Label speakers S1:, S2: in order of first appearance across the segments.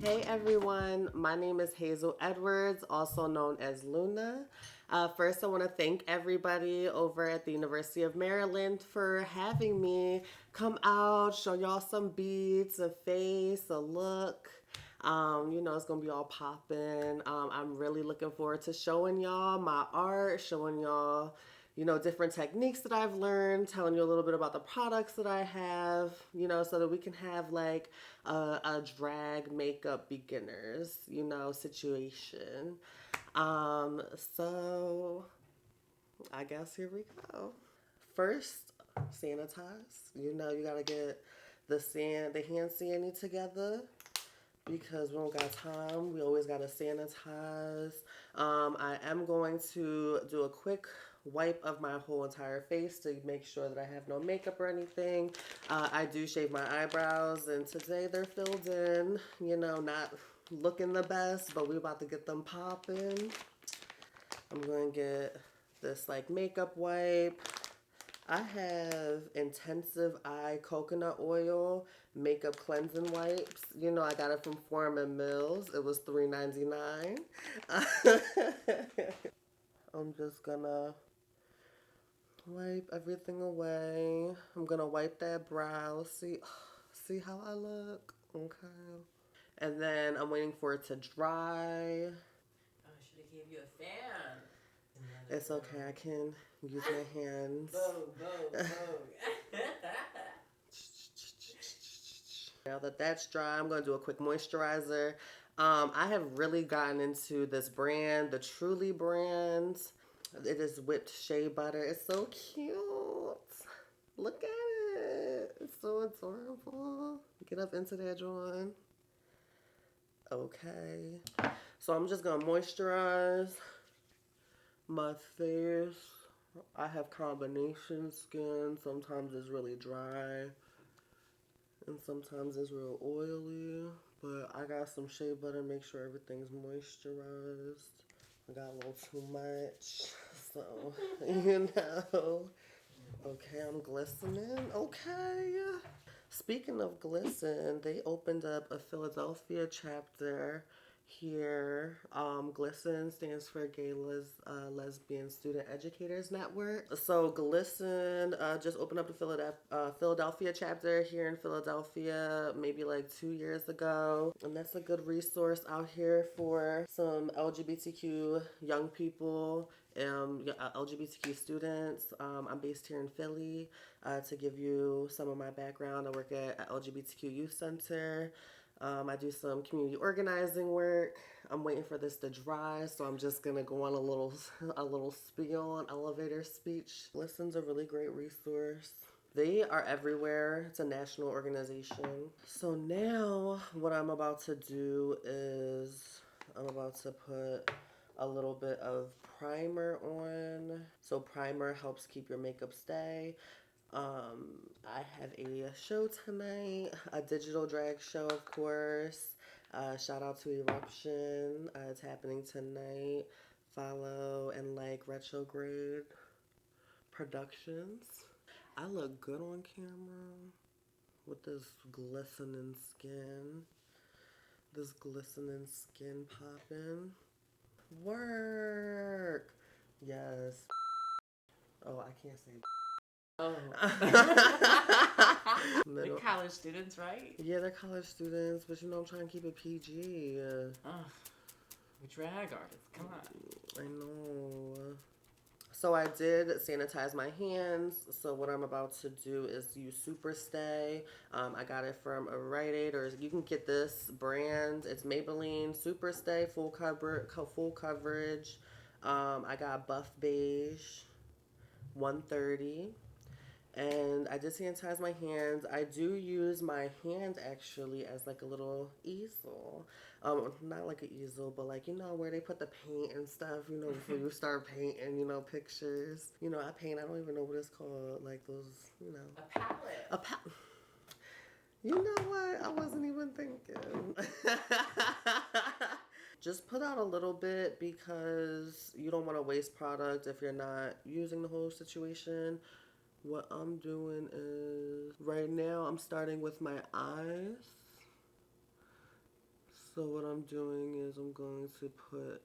S1: Hey everyone, my name is Hazel Edwards, also known as Luna. First, I want to thank everybody over at the University of Maryland for having me come out, show y'all some beads, a face, a look. It's gonna be all popping. I'm really looking forward to showing y'all my art, showing y'all different techniques that I've learned, telling you a little bit about the products that I have, so that we can have like a drag makeup beginners, situation. So I guess here we go. First, sanitize. You gotta get the hand sandy together because we don't got time. We always gotta sanitize. I am going to do a quick wipe of my whole entire face to make sure that I have no makeup or anything. I do shave my eyebrows, and today they're filled in. Not looking the best, but we about to get them popping. I'm going to get this like makeup wipe. I have Intensive Eye Coconut Oil Makeup Cleansing Wipes. I got it from Foreman Mills. It was $3.99. I'm just gonna wipe everything away. I'm gonna wipe that brow. See how I look? Okay. And then I'm waiting for it to dry.
S2: Oh, I should have gave you a fan.
S1: It's okay, I can use my hands.
S2: Boom.
S1: Now that that's dry, I'm going to do a quick moisturizer. I have really gotten into this brand, the Truly brand. It is whipped shea butter. It's so cute. Look at it. It's so adorable. Get up into that joint. Okay. So I'm just going to moisturize my face. I have combination skin. Sometimes it's really dry and sometimes it's real oily, but I got some shea butter, make sure everything's moisturized. I got a little too much, so okay, I'm glistening. Okay, speaking of glisten, they opened up a Philadelphia chapter here. GLSEN stands for Gay Lesbian Student Educators Network. So GLSEN just opened up the Philadelphia chapter here in Philadelphia maybe like 2 years ago. And that's a good resource out here for some LGBTQ young people, LGBTQ students. I'm based here in Philly. To give you some of my background, I work at LGBTQ Youth Center. I do some community organizing work. I'm waiting for this to dry, so I'm just gonna go on a little spiel, an elevator speech. GLSEN's a really great resource. They are everywhere. It's a national organization. So now what I'm about to do is I'm about to put a little bit of primer on. So primer helps keep your makeup stay. I have a show tonight, a digital drag show, of course. Shout out to Eruption. It's happening tonight. Follow and like Retrograde Productions. I look good on camera with this glistening skin. This glistening skin popping. Work. Yes. Oh, I can't say.
S2: Oh. They're college students, right?
S1: Yeah, they're college students, but I'm trying to keep it PG.
S2: We drag artists, come on.
S1: I know. So I did sanitize my hands. So what I'm about to do is use Super Stay. I got it from a Rite Aid, or you can get this brand. It's Maybelline Super Stay full coverage. I got Buff Beige 130. And I did sanitize my hands. I do use my hand actually as like a little easel. Not like an easel, but like, where they put the paint and stuff, before you start painting, pictures. I paint, I don't even know what it's called. Like those,
S2: A palette.
S1: A palette. You know what? I wasn't even thinking. Just put out a little bit because you don't want to waste product if you're not using the whole situation. What I'm doing is, right now I'm starting with my eyes. So what I'm doing is I'm going to put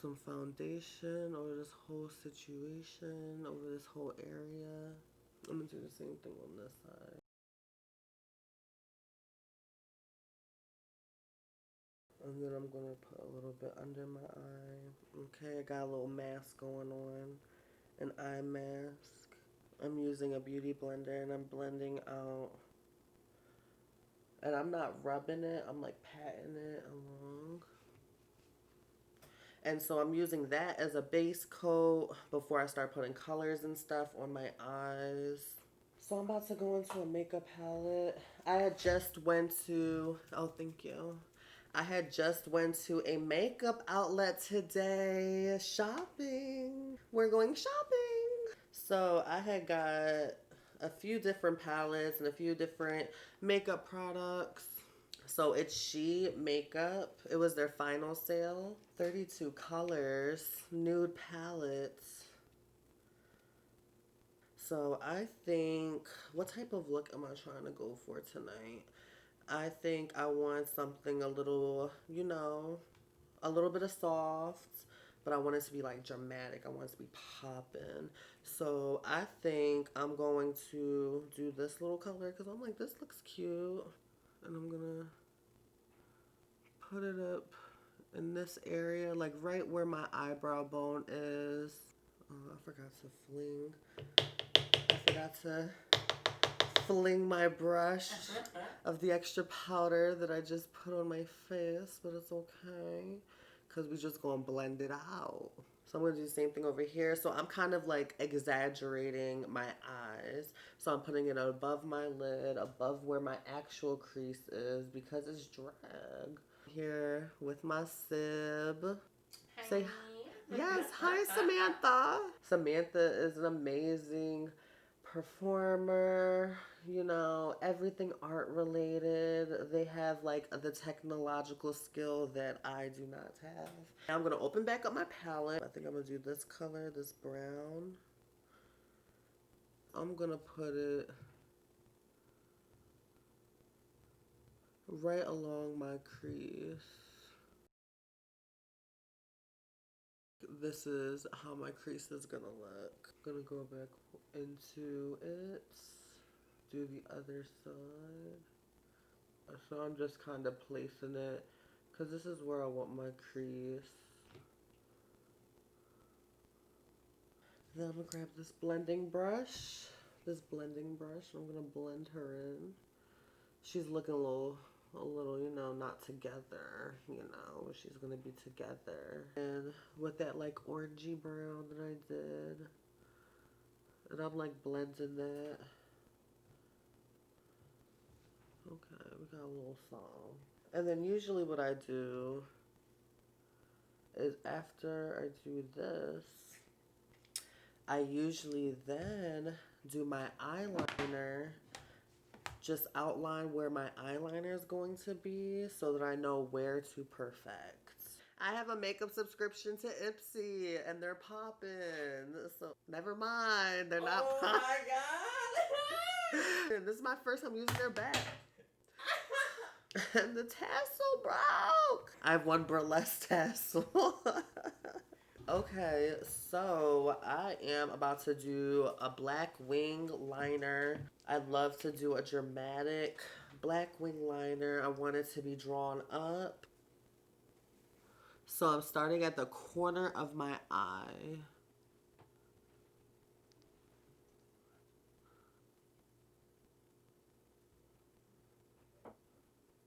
S1: some foundation over this whole situation, over this whole area. I'm gonna do the same thing on this side. And then I'm gonna put a little bit under my eye. Okay, I got a little mask going on, an eye mask. I'm using a beauty blender and I'm blending out. And I'm not rubbing it, I'm like patting it along. And so I'm using that as a base coat before I start putting colors and stuff on my eyes. So I'm about to go into a makeup palette. I had just went to, oh, thank you. I had just went to a makeup outlet today, shopping. We're going shopping. So I had got a few different palettes and a few different makeup products. So it's She Makeup. It was their final sale. 32 colors, nude palettes. So I think, what type of look am I trying to go for tonight? I think I want something a little, you know, a little bit of soft, but I want it to be like dramatic. I want it to be popping. So I think I'm going to do this little color because I'm like, this looks cute. And I'm gonna put it up in this area, like right where my eyebrow bone is. Oh, I forgot to fling my brush of the extra powder that I just put on my face, but it's okay because we just gonna blend it out. So I'm gonna do the same thing over here. So I'm kind of like exaggerating my eyes. So I'm putting it above my lid, above where my actual crease is because it's drag. Here with my sib.
S2: Hi.
S1: Say yes, hi Samantha. Samantha is an amazing performer, you know, everything art related. They have like the technological skill that I do not have. Now I'm gonna open back up my palette. I think I'm gonna do this color, this brown. I'm gonna put it right along my crease. This is how my crease is gonna look. I'm gonna go back into it, do the other side. So I'm just kind of placing it because this is where I want my crease. Then I'm gonna grab this blending brush. I'm gonna blend her in. She's looking a little, you know, not together, you know, she's gonna be together. And with that like orangey brown that I did, and I'm like blending that. Okay, we got a little song. And then usually what I do is after I do this, I usually then do my eyeliner, just outline where my eyeliner is going to be so that I know where to perfect. I have a makeup subscription to Ipsy and they're popping. So never mind, they're not popping.
S2: Oh my god.
S1: This is my first time using their bag. And the tassel broke. I have one burlesque tassel. Okay, so I am about to do a black wing liner. I love to do a dramatic black wing liner. I want it to be drawn up. So I'm starting at the corner of my eye.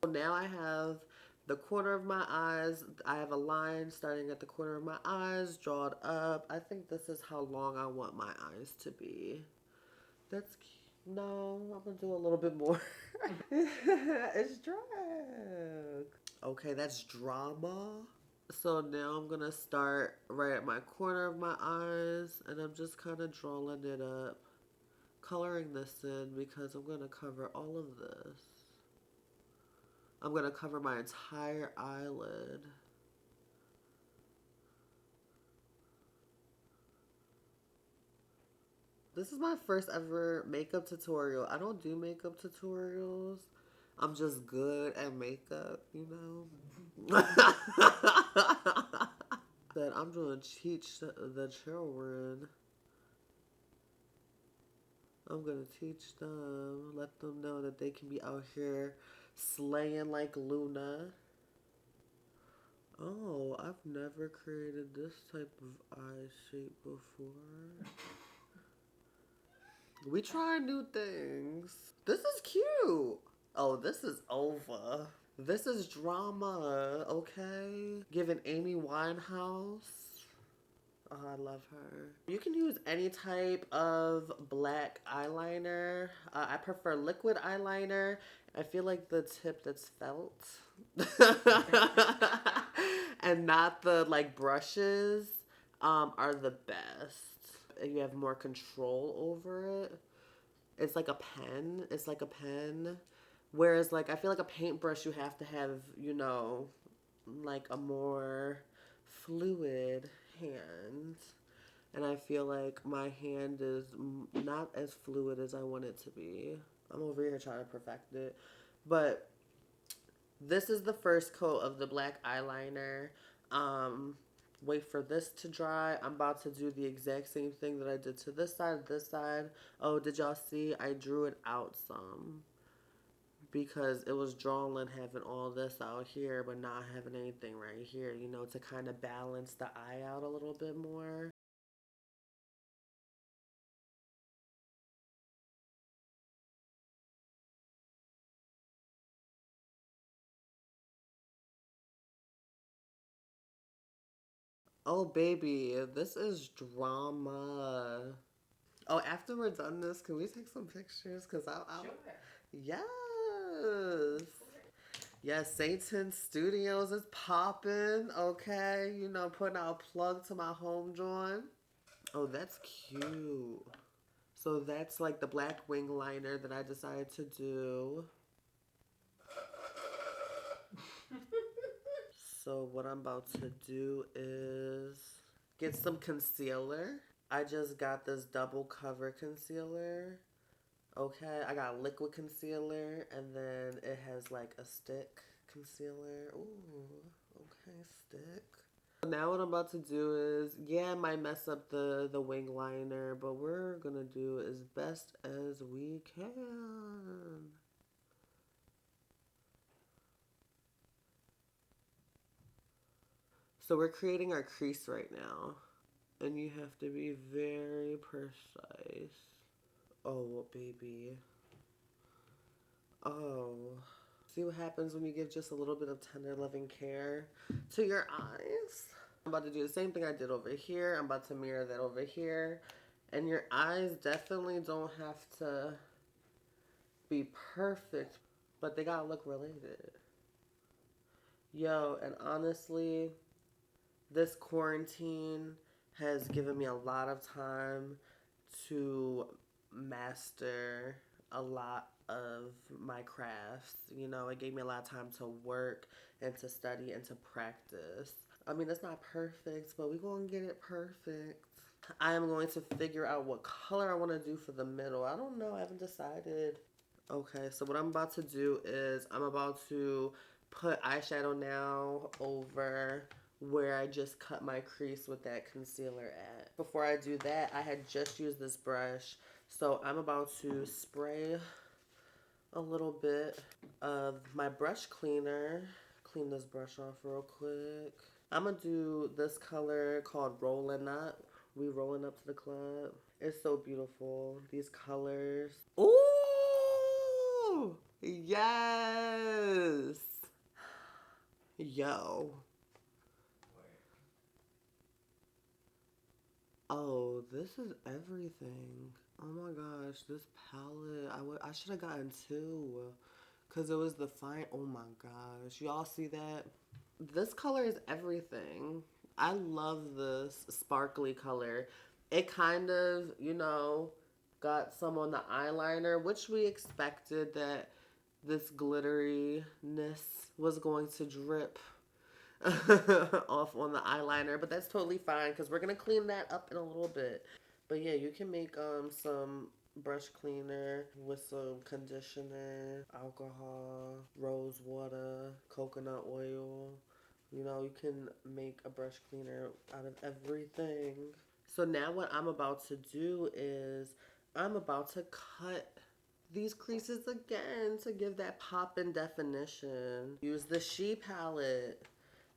S1: So now I have the corner of my eyes. I have a line starting at the corner of my eyes, drawn up. I think this is how long I want my eyes to be. That's cute. No, I'm gonna do a little bit more. It's drag. Okay, that's drama. So now I'm gonna start right at my corner of my eyes and I'm just kind of drawing it up, coloring this in because I'm gonna cover all of this. I'm gonna cover my entire eyelid. This is my first ever makeup tutorial. I don't do makeup tutorials. I'm just good at makeup, you know? That I'm going to teach the children. I'm going to teach them, let them know that they can be out here slaying like Luna. Oh, I've never created this type of eye shape before. We try new things. This is cute. Oh, this is over. This is drama, okay? Giving Amy Winehouse. Oh, I love her. You can use any type of black eyeliner. I prefer liquid eyeliner. I feel like the tip that's felt. And not the like brushes are the best. You have more control over it. It's like a pen. It's like a pen. Whereas like I feel like a paintbrush you have to have, you know, like a more fluid hand. And I feel like my hand is not as fluid as I want it to be. I'm over here trying to perfect it. But this is the first coat of the black eyeliner. Wait for this to dry. I'm about to do the exact same thing that I did to this side, this side. Oh, did y'all see? I drew it out some because it was drawing having all this out here but not having anything right here, you know, to kind of balance the eye out a little bit more. Oh, baby, this is drama. Oh, after we're done this, can we take some pictures? Because I'll...
S2: Sure.
S1: Yes. Yes, Satan Studios is popping, okay? You know, putting out a plug to my home joint. Oh, that's cute. So that's like the black wing liner that I decided to do. So what I'm about to do is get some concealer. I just got this double cover concealer. Okay, I got liquid concealer and then it has like a stick concealer. Ooh, okay, stick. Now what I'm about to do is, yeah, I might mess up the wing liner, but we're gonna do as best as we can. So we're creating our crease right now. And you have to be very precise. Oh, baby. Oh. See what happens when you give just a little bit of tender loving care to your eyes? I'm about to do the same thing I did over here. I'm about to mirror that over here. And your eyes definitely don't have to be perfect, but they gotta look related. Yo, and honestly, this quarantine has given me a lot of time to master a lot of my crafts. You know, it gave me a lot of time to work and to study and to practice. I mean, it's not perfect, but we're going to get it perfect. I am going to figure out what color I want to do for the middle. I don't know. I haven't decided. Okay, so what I'm about to do is I'm about to put eyeshadow now over where I just cut my crease with that concealer at. Before I do that, I had just used this brush. So I'm about to spray a little bit of my brush cleaner. Clean this brush off real quick. I'm gonna do this color called Rollin' Up. We rolling up to the club. It's so beautiful. These colors. Ooh! Yes! Yo. Oh, this is everything. Oh my gosh, this palette. I should have gotten two. Because it was the fine. Oh my gosh. Y'all see that? This color is everything. I love this sparkly color. It kind of, you know, got some on the eyeliner, which we expected that this glitteriness was going to drip off on the eyeliner, but that's totally fine because we're gonna clean that up in a little bit. But yeah, you can make some brush cleaner with some conditioner, alcohol, rose water, coconut oil. You know, you can make a brush cleaner out of everything. So now what I'm about to do is I'm about to cut these creases again to give that pop and definition. Use the She palette,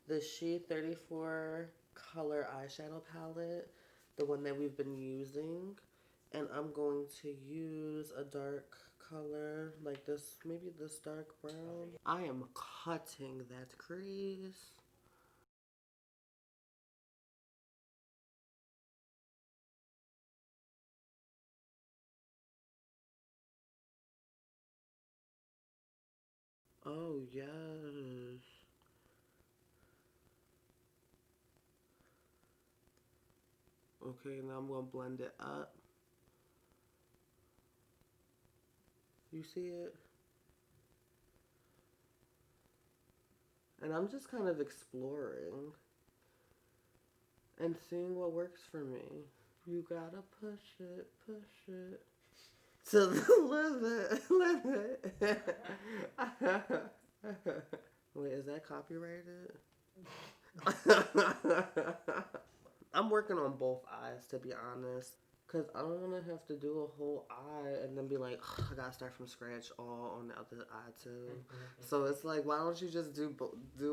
S1: the She 34 color eyeshadow palette, the one that we've been using. And I'm going to use a dark color like this, maybe this dark brown. I am cutting that crease. Oh, yes. Okay, now I'm going to blend it up. You see it? And I'm just kind of exploring and seeing what works for me. You gotta push it to the limit. Wait, is that copyrighted? I'm working on both eyes, to be honest. Because I don't want to have to do a whole eye and then be like, I gotta start from scratch all on the other eye too. So it's like, why don't you just do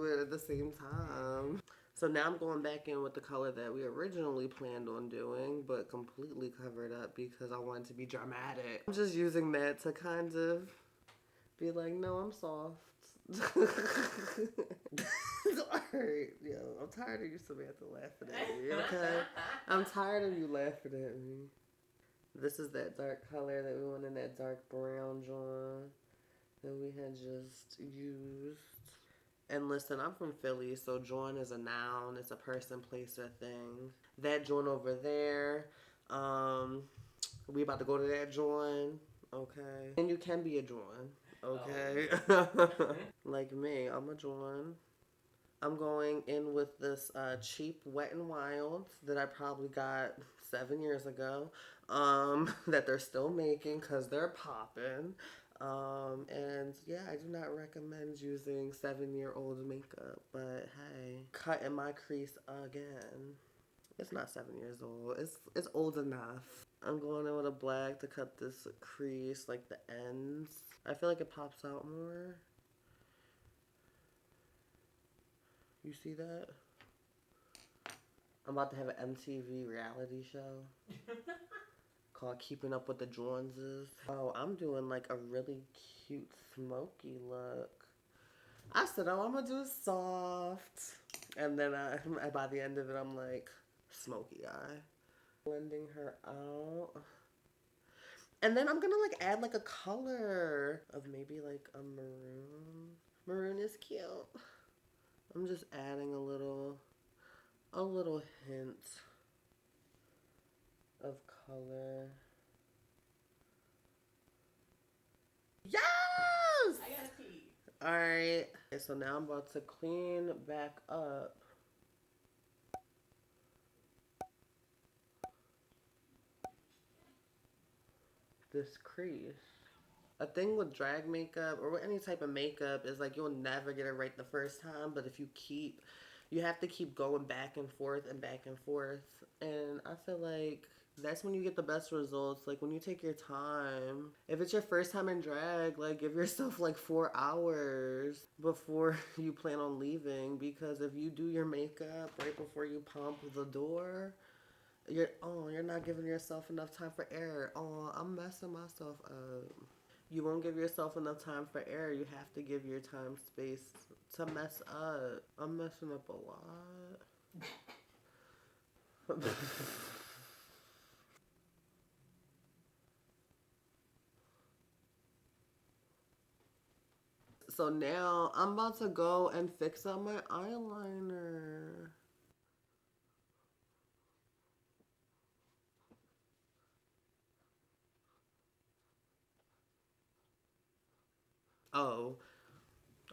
S1: it at the same time? So now I'm going back in with the color that we originally planned on doing, but completely covered up because I wanted to be dramatic. I'm just using that to kind of be like, no, I'm soft. Alright, yo, I'm tired of you, Samantha, laughing at me, okay? I'm tired of you laughing at me. This is that dark color that we went in, that dark brown John that we had just used. And listen, I'm from Philly, so join is a noun. It's a person, place, or thing. That joint over there, we about to go to that joint, okay? And you can be a joint, okay? Oh. Like me, I'm a joint. I'm going in with this cheap Wet n Wild that I probably got 7 years ago, that they're still making because they're popping. And yeah, I do not recommend using 7-year-old makeup, but hey, cutting my crease again. It's not 7 years old. It's old enough. I'm going in with a black to cut this crease, like the ends. I feel like it pops out more. You see that? I'm about to have an MTV reality show called Keeping Up with the Joneses. Oh, I'm doing like a really cute smoky look. I said, oh, I'm gonna do soft. And then by the end of it, I'm like, smoky eye. Blending her out. And then I'm gonna like add like a color of maybe like a maroon. Maroon is cute. I'm just adding a little hint of color. Yes!
S2: I gotta pee.
S1: Alright. Okay, so now I'm about to clean back up. This crease. A thing with drag makeup or with any type of makeup is like you'll never get it right the first time, but if you have to keep going back and forth and back and forth. And I feel like that's when you get the best results. Like when you take your time. If it's your first time in drag, like give yourself like 4 hours before you plan on leaving, because if you do your makeup right before you pump the door, you're not giving yourself enough time for air. Oh, I'm messing myself up. You won't give yourself enough time for air. You have to give your time space to mess up. I'm messing up a lot. So now I'm about to go and fix up my eyeliner.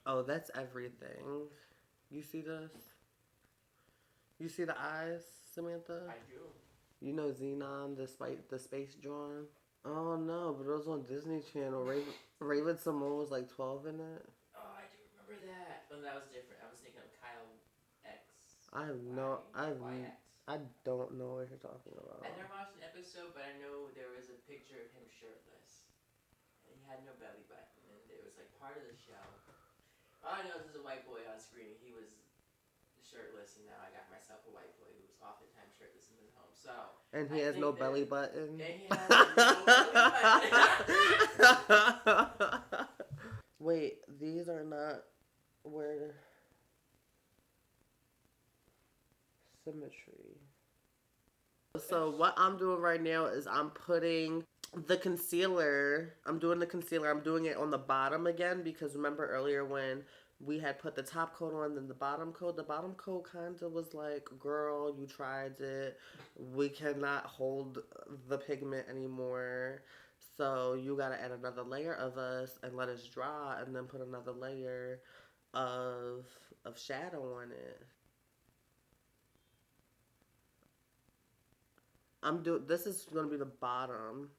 S1: Oh, that's everything. You see this? You see the eyes, Samantha?
S2: I do.
S1: You know Xenon, the space drawing? Oh no, but it was on Disney Channel. Raven Simone was like 12 in it.
S2: Oh, I do remember that. Oh, that was different. I was thinking of Kyle X.
S1: I have
S2: Y,
S1: no,
S2: YX.
S1: I don't know what you're talking about.
S2: I never watched an episode, but I know there was a picture of him shirtless. And he had no belly button, and it was like part of the show. All I know is there's a white boy on screen. He was shirtless, and now I got myself a white boy who's oftentimes shirtless in his home. So
S1: And he has no belly button.
S2: And he has no belly button.
S1: Wait, these are not where symmetry. So what I'm doing right now is I'm putting the concealer. I'm doing the concealer. I'm doing it on the bottom again because remember earlier when we had put the top coat on and then the bottom coat kind of was like, girl, you tried it. We cannot hold the pigment anymore. So you got to add another layer of us and let us dry and then put another layer of shadow on it. This is going to be the bottom.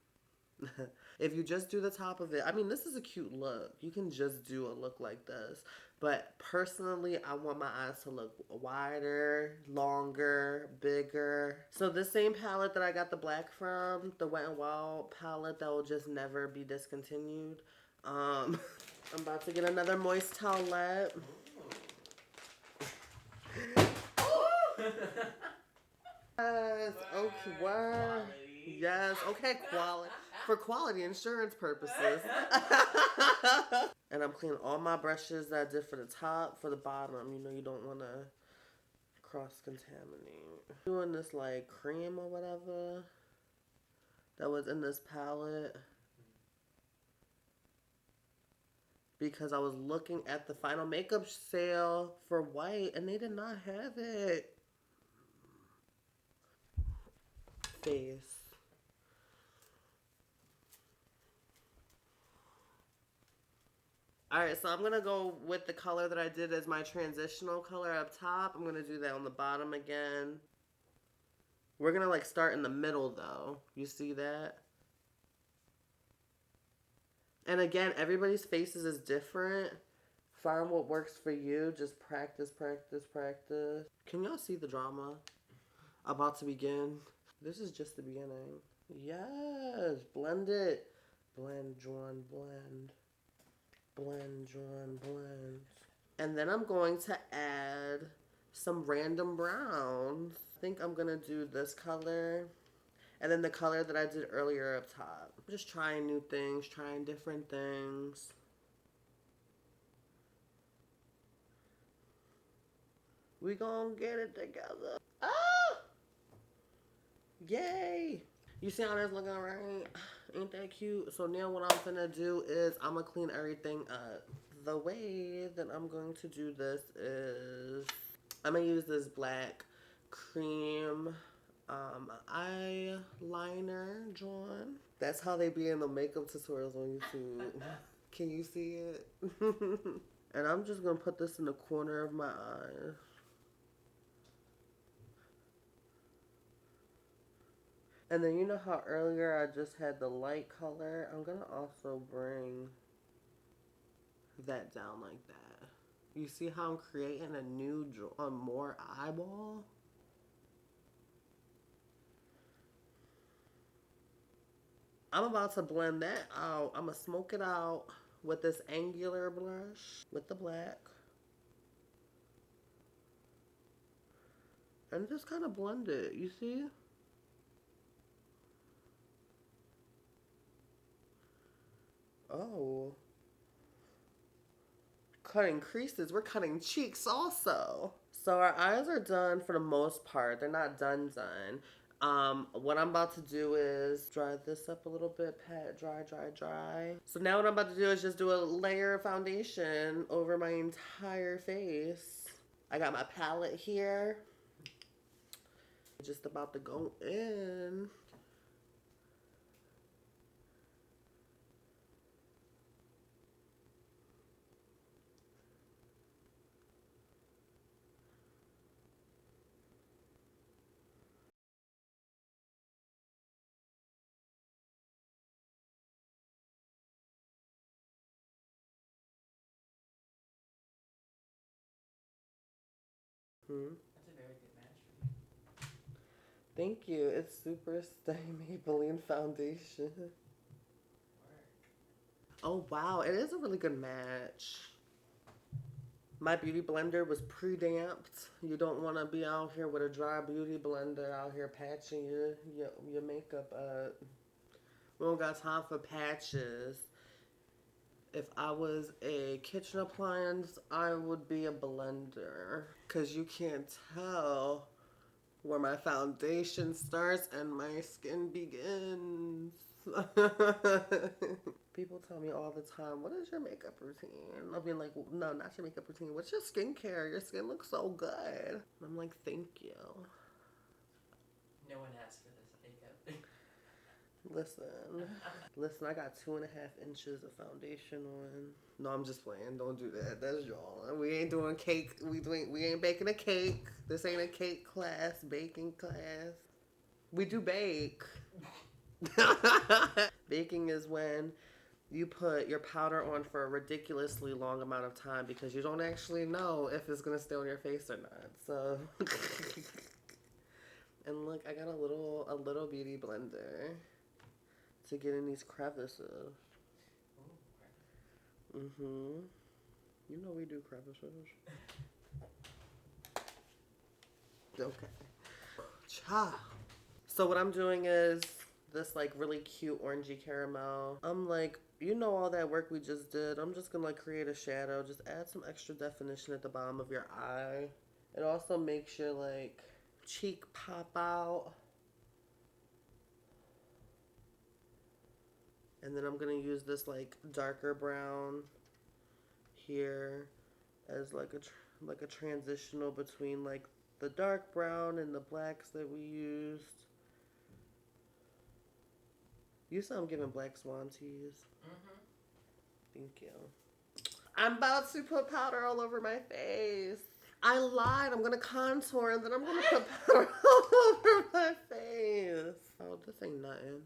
S1: If you just do the top of it, I mean, this is a cute look. You can just do a look like this. But personally, I want my eyes to look wider, longer, bigger. So this same palette that I got the black from, the Wet n Wild palette that will just never be discontinued. I'm about to get another moist towelette. Yes, okay, wow. Yes, okay, quality. For quality insurance purposes. And I'm cleaning all my brushes that I did for the top, for the bottom. You know, you don't want to cross-contaminate. Doing this, like, cream or whatever that was in this palette. Because I was looking at the final makeup sale for white, and they did not have it. Face. Alright, so I'm going to go with the color that I did as my transitional color up top. I'm going to do that on the bottom again. We're going to like start in the middle though. You see that? And again, everybody's faces is different. Find what works for you. Just practice, practice, practice. Can y'all see the drama about to begin? This is just the beginning. Yes, blend it. Blend, John, blend. Blend, John, blend. And then I'm going to add some random browns. I think I'm going to do this color. And then the color that I did earlier up top. Just trying new things, trying different things. We gonna get it together. Ah! Yay! You see how that's looking right? Ain't that cute? So now what I'm gonna do is I'm gonna clean everything up. The way that I'm going to do this is I'm gonna use this black cream eyeliner, John. That's how they be in the makeup tutorials on YouTube. Can you see it? And I'm just gonna put this in the corner of my eye. And then you know how earlier I just had the light color? I'm gonna also bring that down like that. You see how I'm creating a new, more eyeball? I'm about to blend that out. I'm gonna smoke it out with this angular blush with the black. And just kind of blend it, you see? Oh. Cutting creases. We're cutting cheeks also. So our eyes are done for the most part. They're not done. What I'm about to do is dry this up a little bit. Pat, dry, dry, dry. So now what I'm about to do is just do a layer of foundation over my entire face. I got my palette here. Just about to go in. Hmm?
S2: That's a very good match for you.
S1: Thank you. It's Super Stay Maybelline Foundation.
S2: Work.
S1: Oh, wow. It is a really good match. My beauty blender was pre-damped. You don't want to be out here with a dry beauty blender out here patching your makeup up. We don't got time for patches. If I was a kitchen appliance, I would be a blender. Because you can't tell where my foundation starts and my skin begins. People tell me all the time, what is your makeup routine? I'll be like, no, not your makeup routine. What's your skincare? Your skin looks so good. And I'm like, thank you.
S2: No one asked for this makeup.
S1: Listen, I got 2.5 inches of foundation on. No, I'm just playing. Don't do that. That's y'all. We ain't doing cake. We ain't baking a cake. This ain't a cake class, baking class. We do bake. Baking is when you put your powder on for a ridiculously long amount of time because you don't actually know if it's gonna stay on your face or not. So, and look, I got a little beauty blender to get in these crevices. Mm-hmm. You know we do crevices. Okay. Cha. So what I'm doing is this like really cute orangey caramel. I'm like, you know all that work we just did. I'm just gonna like create a shadow. Just add some extra definition at the bottom of your eye. It also makes your like cheek pop out. And then I'm gonna use this like darker brown here as like a transitional between like the dark brown and the blacks that we used. You saw I'm giving Black Swan teas.
S2: Mm-hmm.
S1: Thank you. I'm about to put powder all over my face. I lied. I'm gonna contour and then I'm gonna put powder all over my face. Oh, this ain't nothing.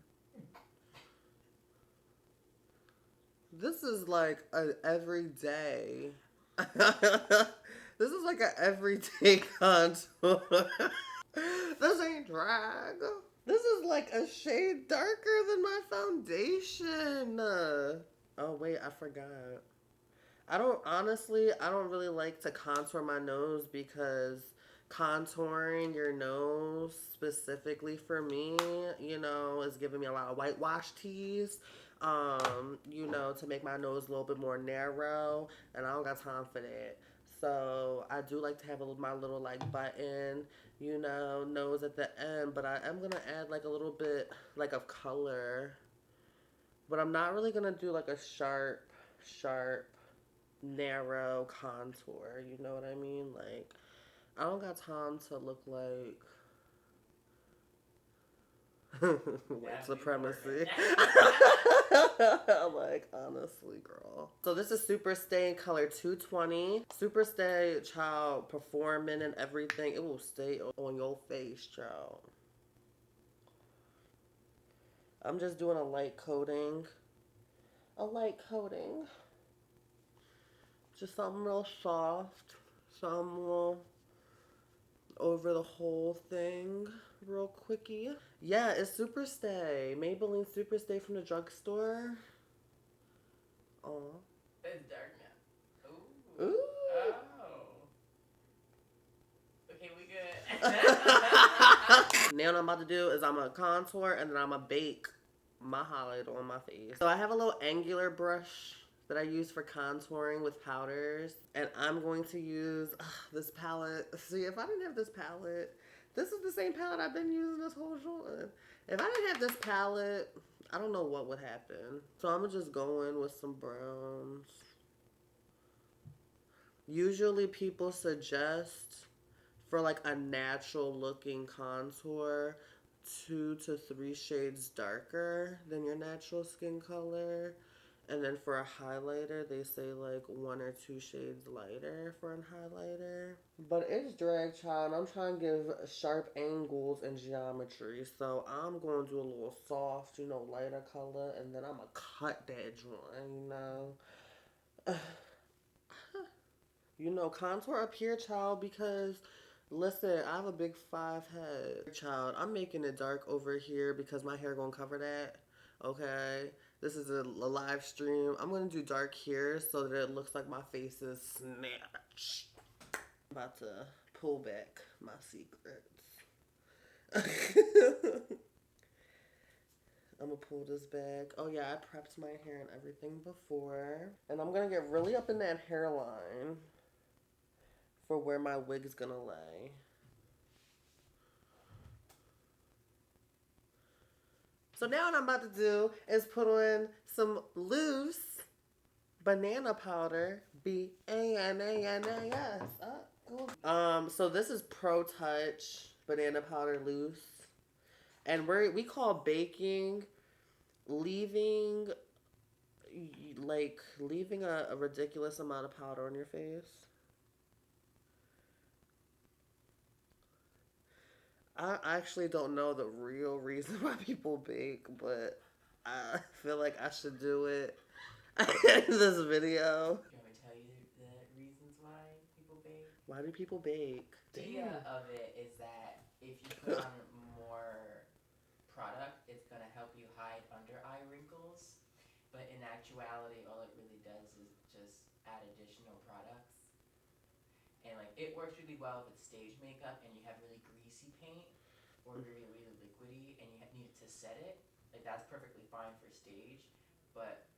S1: This is like a everyday. This is like a everyday contour. This ain't drag. This is like a shade darker than my foundation. Oh wait, I forgot. I don't really like to contour my nose because contouring your nose specifically for me, is giving me a lot of whitewash teas. To make my nose a little bit more narrow, and I don't got time for that. So I do like to have my little like button, nose at the end, but I am gonna add like a little bit like of color. But I'm not really gonna do like a sharp, narrow contour. You know what I mean? Like, I don't got time to look like white supremacy. Like, honestly, girl. So this is Super Stay in color 220. Super Stay, child, performing and everything. It will stay on your face, child. I'm just doing a light coating. Just something real soft. Something real over the whole thing. Real quickie. Yeah, it's Super Stay. Maybelline Super Stay from the drugstore. Oh.
S2: It's dark now. Ooh.
S1: Ooh.
S2: Oh. Okay, we good.
S1: Now what I'm about to do is I'm going to contour and then I'm going to bake my highlight on my face. So I have a little angular brush that I use for contouring with powders. And I'm going to use this palette. See, if I didn't have this palette, this is the same palette I've been using this whole show. If I didn't have this palette, I don't know what would happen. So I'm going to just go in with some browns. Usually people suggest for like a natural looking contour 2 to 3 shades darker than your natural skin color. And then for a highlighter, they say like 1 or 2 shades lighter for a highlighter. But it's drag, child. I'm trying to give sharp angles and geometry. So I'm going to do a little soft, lighter color. And then I'm going to cut that joint, contour up here, child, because Listen, I have a big 5 head. Child, I'm making it dark over here because my hair gonna cover that. Okay? This is a live stream. I'm gonna do dark here so that it looks like my face is snatched. I'm about to pull back my secrets. I'm gonna pull this back. Oh yeah, I prepped my hair and everything before. And I'm gonna get really up in that hairline for where my wig is gonna lay. So now what I'm about to do is put on some loose banana powder. B-A-N-A-N-A-S. So this is Pro Touch banana powder loose. And we call baking leaving a ridiculous amount of powder on your face. I actually don't know the real reason why people bake, but I feel like I should do it in this video.
S2: Do you want me to tell you the reasons why people bake?
S1: Why do people bake?
S2: The idea of it is that if you put on more product, it's going to help you hide under eye wrinkles. But in actuality, all it really does is just add additional products. And like it works really well with stage makeup and you have really greasy paint or really, really liquidy and you need to set it. Like that's perfectly fine for stage, but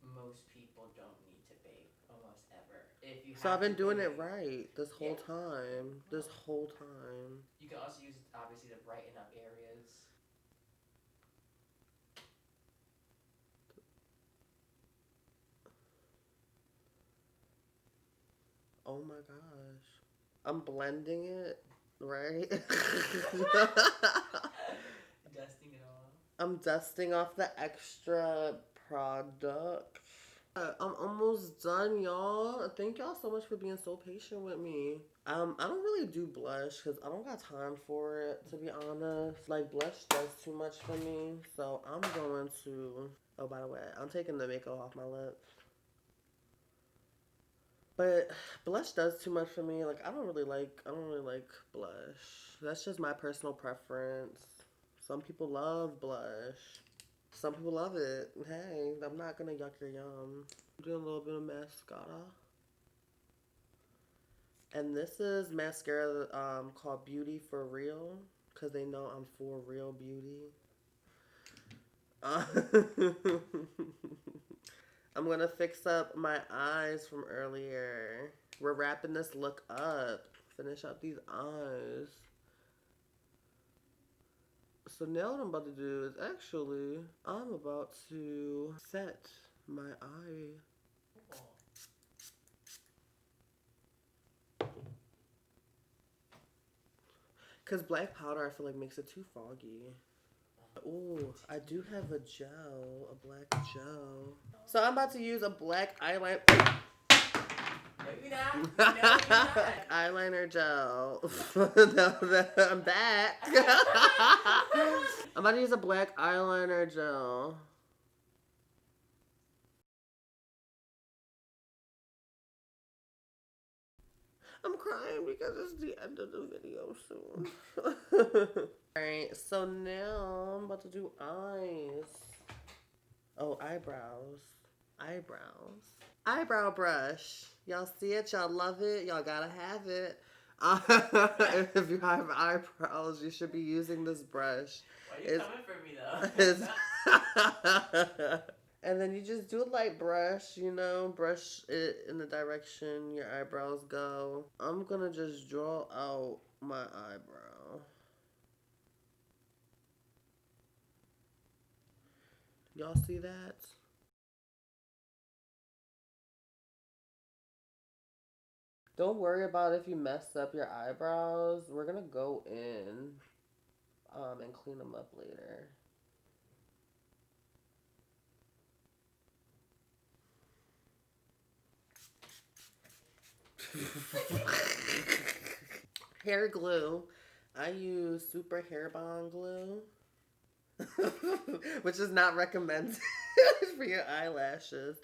S2: most people don't need to bake almost ever. If you
S1: So I've been doing it
S2: bake,
S1: right this whole time. This whole time.
S2: you can also use it obviously to brighten up areas.
S1: Oh my gosh. I'm blending it, right?
S2: Dusting it off.
S1: I'm dusting off the extra product. I'm almost done, y'all. Thank y'all so much for being so patient with me. I don't really do blush because I don't got time for it, to be honest. Like, blush does too much for me. So I'm going to... Oh, by the way, I'm taking the makeup off my lips. But blush does too much for me. Like, I don't really like blush. That's just my personal preference. Some people love blush. Some people love it. Hey, I'm not gonna yuck your yum. I'm doing a little bit of mascara. And this is mascara called Beauty for Real, because they know I'm for real beauty. I'm gonna fix up my eyes from earlier. We're wrapping this look up. Finish up these eyes. So now what I'm about to do is actually, I'm about to set my eye. Because black powder, I feel like makes it too foggy. Ooh, I do have a gel, a black gel. So I'm about to use a black eyeliner.
S2: Maybe not. Maybe not.
S1: Eyeliner gel. I'm back. I'm about to use a black eyeliner gel. I'm crying because it's the end of the video soon. Alright, so now I'm about to do eyes. Oh, eyebrows. Eyebrows. Eyebrow brush. Y'all see it? Y'all love it? Y'all gotta have it. If you have eyebrows, you should be using this brush.
S2: Why are you coming for me though?
S1: And then you just do a light brush, you know, brush it in the direction your eyebrows go. I'm gonna just draw out my eyebrow. Y'all see that? Don't worry about if you mess up your eyebrows. We're gonna go in and clean them up later. Hair glue. I use Super Hair Bond glue, which is not recommended for your eyelashes.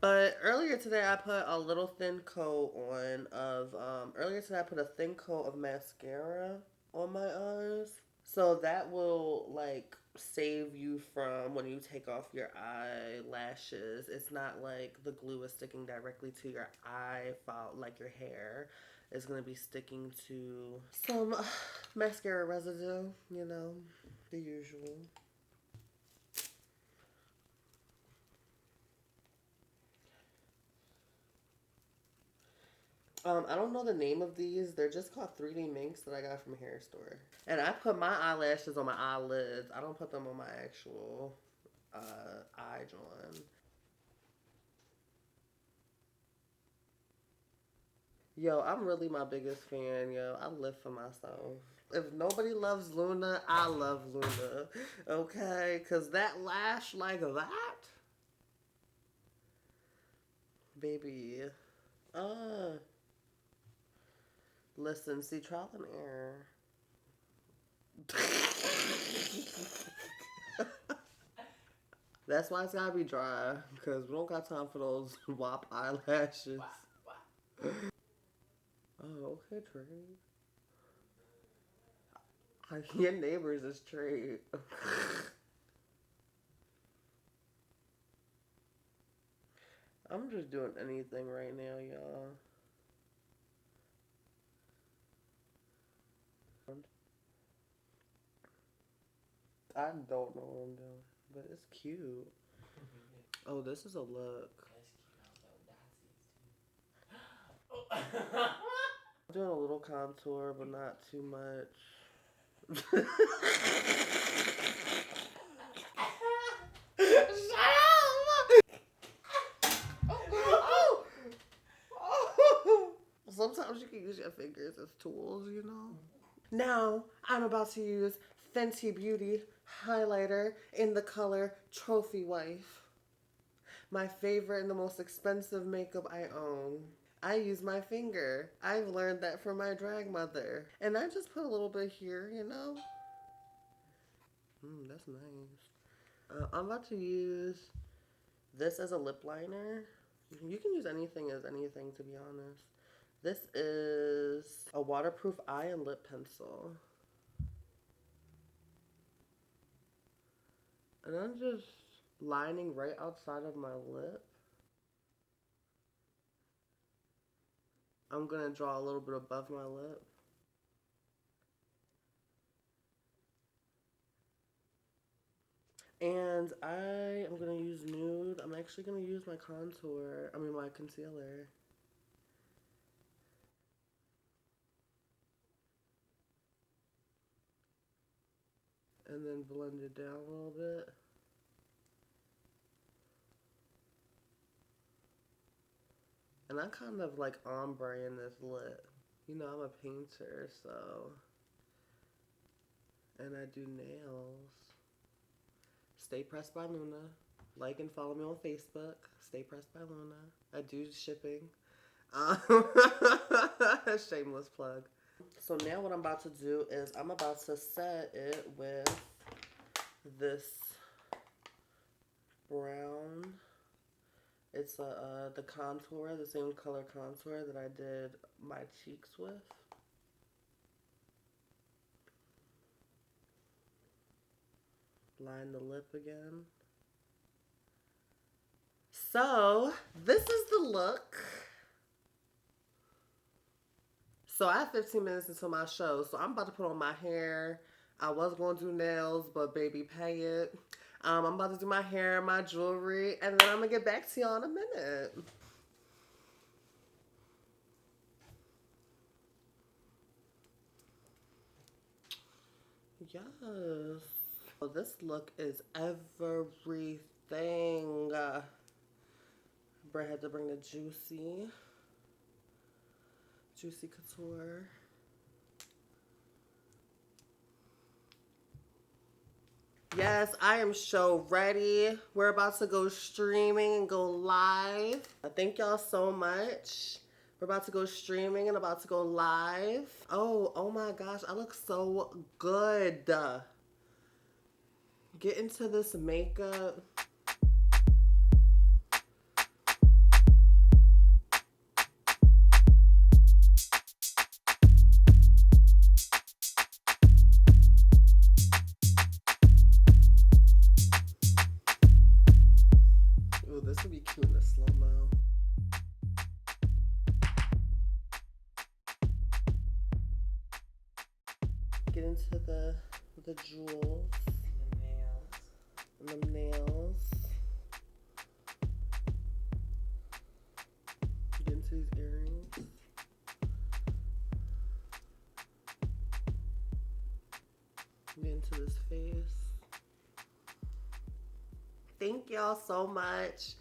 S1: But earlier today I put a little thin coat on of earlier today I put a thin coat of mascara on my eyes. So that will like save you from when you take off your eyelashes. It's not like the glue is sticking directly to your eye like your hair. It's gonna be sticking to some mascara residue, you know, the usual. I don't know the name of these. They're just called 3D minks that I got from a hair store. And I put my eyelashes on my eyelids. I don't put them on my actual eye joint. Yo, I'm really my biggest fan, yo. I live for myself. If nobody loves Luna, I love Luna. Okay? Because that lash like that, baby. Uh, listen, see, trial and error. That's why it's gotta be dry, because we don't got time for those wop eyelashes.
S2: Wow, wow.
S1: Oh, okay, Trey. Your neighbors is Trey. I'm just doing anything right now, y'all. I don't know what I'm doing, but it's cute. Oh, this is a look.
S2: That's cute. I was
S1: I'm doing a little contour, but not too much. Sometimes you can use your fingers as tools, you know? Now, I'm about to use Fenty Beauty highlighter in the color Trophy Wife. My favorite and the most expensive makeup I own. I use my finger. I've learned that from my drag mother. And I just put a little bit here, you know? That's nice. I'm about to use this as a lip liner. You can use anything as anything, to be honest. This is a waterproof eye and lip pencil. And I'm just lining right outside of my lip. I'm going to draw a little bit above my lip. And I am going to use nude. I'm actually going to use my my concealer. And then blend it down a little bit. And I kind of like ombre in this lip. You know, I'm a painter, so. And I do nails. Stay Pressed by Luna. Like and follow me on Facebook. Stay Pressed by Luna. I do shipping. Shameless plug. So now what I'm about to do is I'm about to set it with this brown. It's the contour, the same color contour that I did my cheeks with. Line the lip again. So, this is the look. So, I have 15 minutes until my show. So, I'm about to put on my hair. I was going to do nails, but baby, pay it. I'm about to do my hair, my jewelry, and then I'm going to get back to y'all in a minute. Yes. So this look is everything. Brett had to bring the Juicy Couture. Yes, I am show ready. We're about to go streaming and go live. Thank y'all so much. We're about to go streaming and about to go live. Oh my gosh, I look so good. Get into this makeup. into the jewels. And the nails. Get into these earrings. Get into this face. Thank y'all so much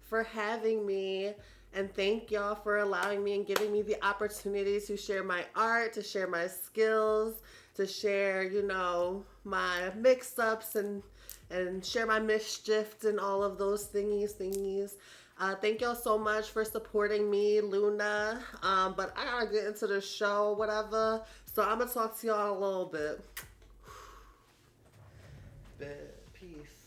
S1: for having me. And thank y'all for allowing me and giving me the opportunity to share my art, to share my skills, to share, you know, my mix-ups and share my mischief and all of those thingies. Thank y'all so much for supporting me, Luna. But I gotta get into the show, whatever. So I'm gonna talk to y'all a little bit. Peace.